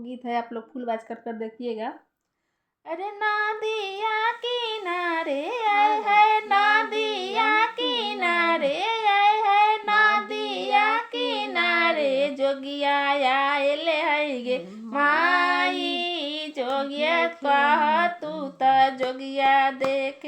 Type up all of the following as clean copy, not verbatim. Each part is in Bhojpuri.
गीत है, आप लोग फुल बाज कर देखिएगा। अरे नदिया किनारे आए है, नदिया किनारे आए है, नदिया किनारे जोगिया आयल है गे माई। जोगिया कह तू त जोगिया देख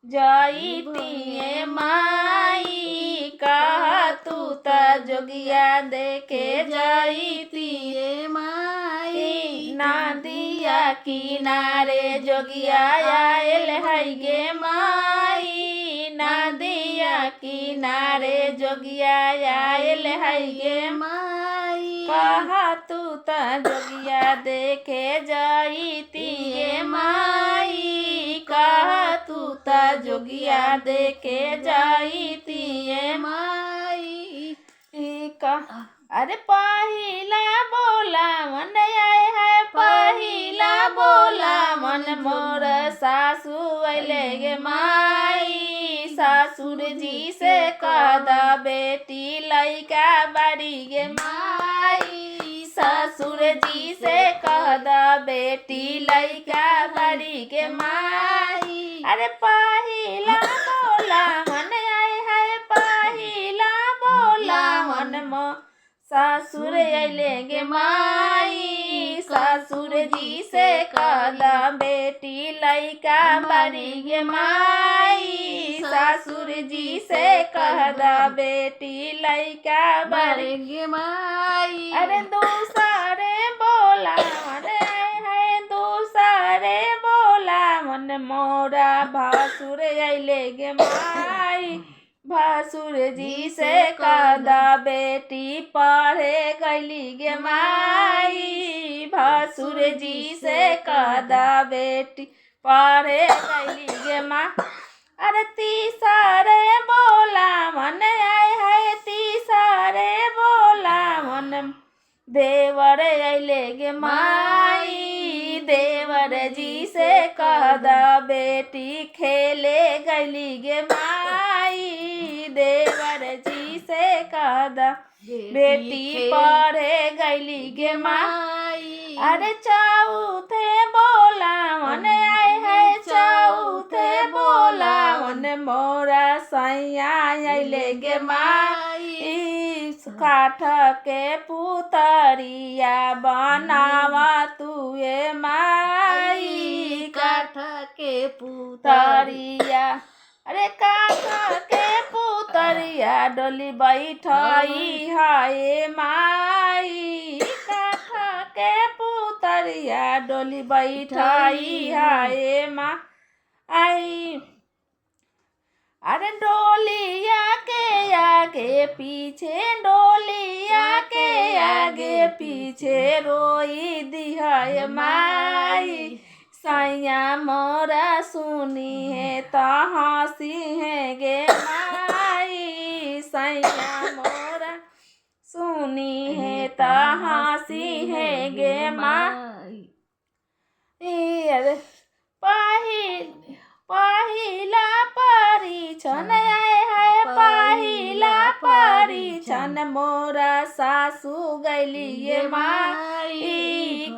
जईतिए माई, कह तू त जोगिया देखे जईतिए माई। नदिया किनारे जोगिया आयल है गे माई, नदिया किनारे जोगिया आयल है गे माई। कहा तू त जोगिया देखे जईतिए माई, कहा तू त जोगिया देखे जईतिए माई। अरे पहिला बोला मन आए है, पहिला बोला मन मोर सासू अइले गे माई। ससुर जी से कह बेटी लइका बाड़ी गे माई, ससुर जी से कह बेटी लइका बाड़ी गे माई। अरे पहिला बोला मन आए है, पहिला बोला मन मो ससुर अइले गे माई। ससुर जी से कह बेटी लइका बाड़ी गे माई, ससुर जी से कह बेटी लइका बाड़ी गे माई। अरे दूसरे बोला अरे है, दूसरे बोला मन मोरा भासुर अइले गे माई। भासुर जी से कह बेटी पढ़े गइली गे माई, भासुर जी से कह बेटी पढ़े गइली गे माँ। अरे तीसरे बोला मन आए है, तीसरे बोला मन देवर अइले गे माई। देवर जी से कह बेटी खेले गइली गे माई, देवर जी से कह बेटी पढ़े गइली गे माई। अरे चौथे बोला मन आए है, चौथे बोला मन मोरा सैया अइले गे माई। काठ के पुतरिया बनावा तुए माई, काठ के पुतरिया। अरे काठ के पुतरिया डोली बैठाई हाय माई, काठ के पुतरिया डोली बैठाई हाय माँ आई। अरे डोलिया के आगे पीछे, डोलिया के आगे पीछे रोई दिहाय माई। सैया मोरा सुनी है तो हंसी है गे माई, सैया मोरा सुनी है तो हंसी है गे माई। पहिला परीक्षण आए है, पहिला परीक्षण मोरा सासू गइली गे माई,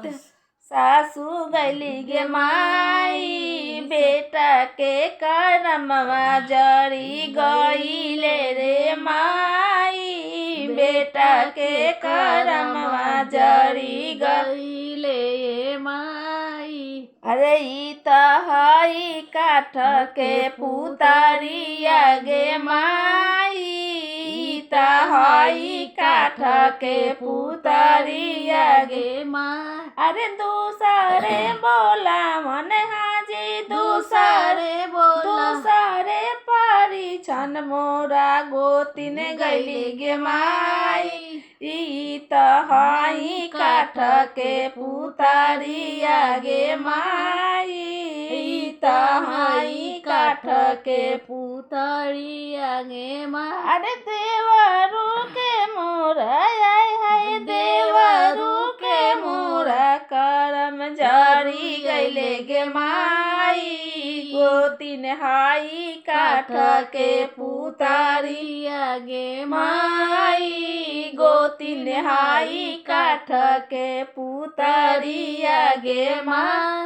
सासू गइली गे माई। बेटा के करमवा जरी गइले रे माई, बेटा के करमवा जरी गइले माई। अरे ई त हई काठ के पुतरिया गे माई, ई त हई काठ के पुतरिया गे माई। अरे दूसरे बोला मन हाजी, दूसरे बोला दूसरे परीक्षण मोरा गोतिन गइली गे माई। ई त हई काठ के पुतरिया गे माई, ई त हई काठ के पुतरिया गे माई। अरे देवरू के मोरा आए है, देवरू के मोरा करम जरी गइले गे माई। माई गोतिन हाई काठ के पुतरिया गे माई गोतिन हाई काठ के पुतरिया गे माई।